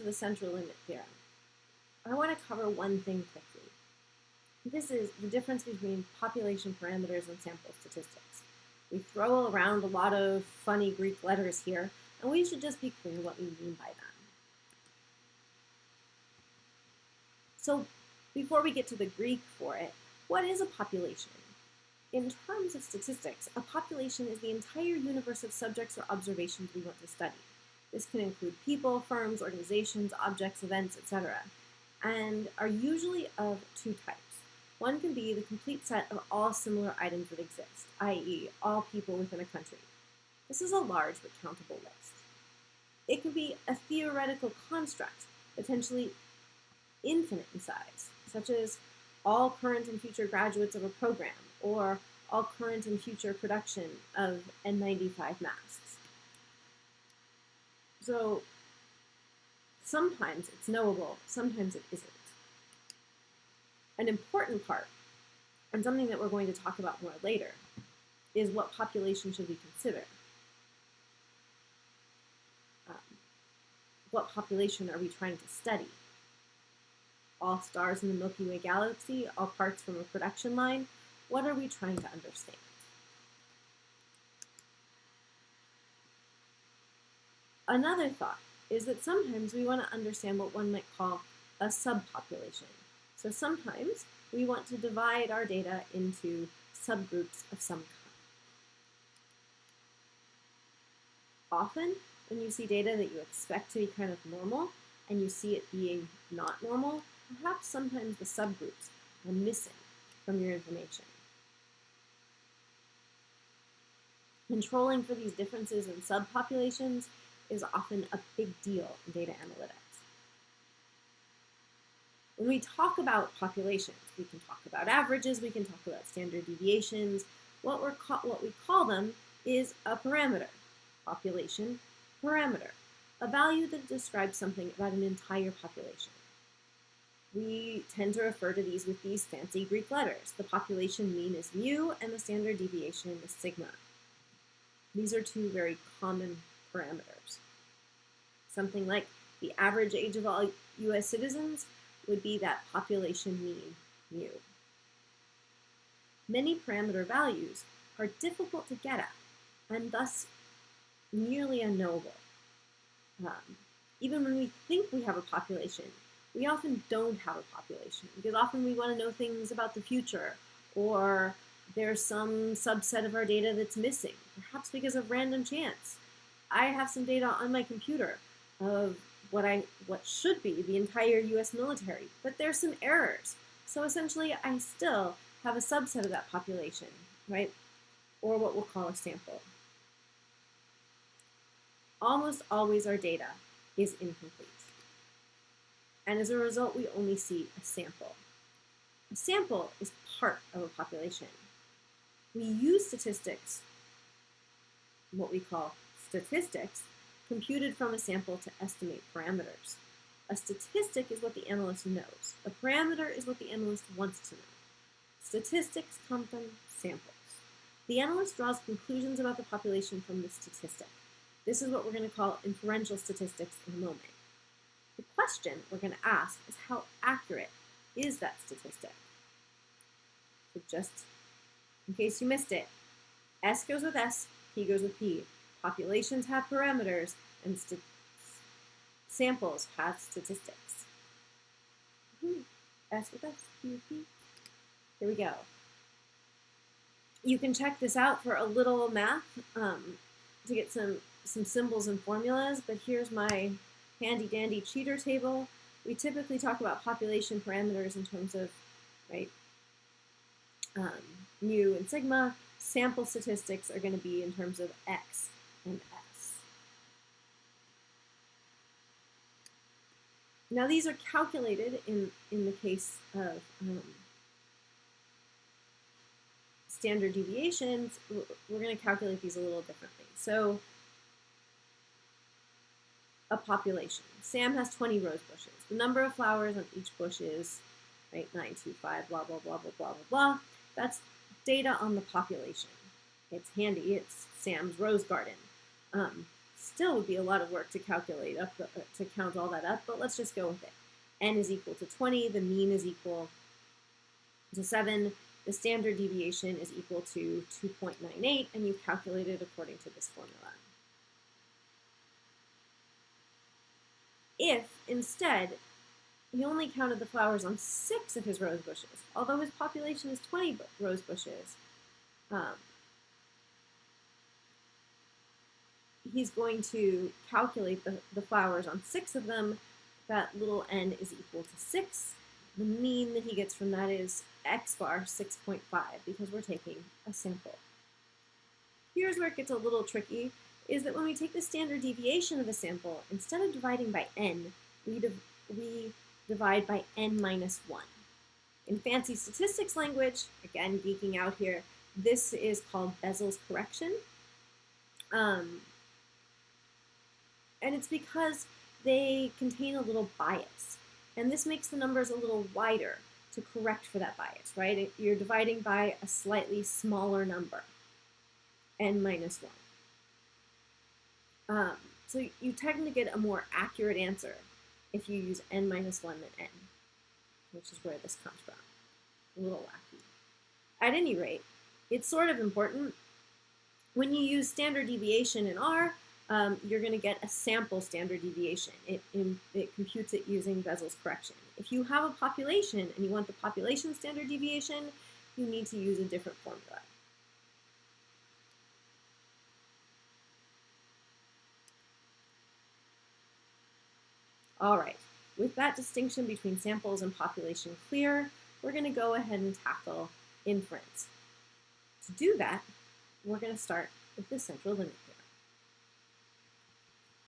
to the central limit theorem, I want to cover one thing quickly. This is the difference between population parameters and sample statistics. We throw around a lot of funny Greek letters here, and we should just be clear what we mean by them. So before we get to the Greek for it, what is a population? In terms of statistics, a population is the entire universe of subjects or observations we want to study. This can include people, firms, organizations, objects, events, etc., and are usually of two types. One can be the complete set of all similar items that exist, i.e., all people within a country. This is a large but countable list. It can be a theoretical construct, potentially infinite in size, such as all current and future graduates of a program, or all current and future production of N95 masks. So sometimes it's knowable, sometimes it isn't. An important part, and something that we're going to talk about more later, is what population should we consider? What population are we trying to study? All stars in the Milky Way galaxy, all parts from a production line? What are we trying to understand? Another thought is that sometimes we want to understand what one might call a subpopulation. So sometimes we want to divide our data into subgroups of some kind. Often, when you see data that you expect to be kind of normal and you see it being not normal, perhaps sometimes the subgroups are missing from your information. Controlling for these differences in subpopulations is often a big deal in data analytics. When we talk about populations, we can talk about averages, we can talk about standard deviations. What we call them is a parameter, population parameter, a value that describes something about an entire population. We tend to refer to these with these fancy Greek letters. The population mean is mu, and the standard deviation is sigma. These are two very common parameters. Something like the average age of all US citizens would be that population mean, mu. Many parameter values are difficult to get at, and thus nearly unknowable. Even when we think we have a population, we often don't have a population, because often we want to know things about the future, or there's some subset of our data that's missing, perhaps because of random chance. I have some data on my computer of what should be the entire US military, but there's some errors. So essentially, I still have a subset of that population, right? Or what we'll call a sample. Almost always our data is incomplete. And as a result, we only see a sample. A sample is part of a population. We use statistics, what we call statistics, computed from a sample to estimate parameters. A statistic is what the analyst knows. A parameter is what the analyst wants to know. Statistics come from samples. The analyst draws conclusions about the population from the statistic. This is what we're going to call inferential statistics in a moment. The question we're going to ask is how accurate is that statistic? So just in case you missed it, S goes with S, P goes with P. Populations have parameters, and samples have statistics. S with S, P with P. Here we go. You can check this out for a little math to get some symbols and formulas, but here's my handy dandy cheater table. We typically talk about population parameters in terms of, right, mu and sigma. Sample statistics are going to be in terms of X and S. Now these are calculated in the case of standard deviations. We're going to calculate these a little differently. So a population. Sam has 20 rose bushes. The number of flowers on each bush is, right, 925, blah, blah, blah, blah, blah, blah, blah. That's data on the population. It's handy. It's Sam's rose garden. Still would be a lot of work to calculate up, to count all that up, but let's just go with it. N is equal to 20, the mean is equal to 7, the standard deviation is equal to 2.98, and you calculate it according to this formula. If, instead, he only counted the flowers on 6 of his rose bushes, although his population is 20 rose bushes, he's going to calculate the flowers on 6 of them. That little n is equal to 6. The mean that he gets from that is x bar 6.5 because we're taking a sample. Here's where it gets a little tricky, is that when we take the standard deviation of a sample, instead of dividing by n, we divide by n minus 1. In fancy statistics language, again, geeking out here, this is called Bessel's correction. And it's because they contain a little bias. And this makes the numbers a little wider to correct for that bias, right? You're dividing by a slightly smaller number, n minus 1. So you tend to get a more accurate answer if you use n minus 1 than n, which is where this comes from. A little wacky. At any rate, it's sort of important. When you use standard deviation in R, you're going to get a sample standard deviation. It computes it using Bessel's correction. If you have a population and you want the population standard deviation, you need to use a different formula. All right, with that distinction between samples and population clear, we're going to go ahead and tackle inference. To do that, we're going to start with the central limit theorem.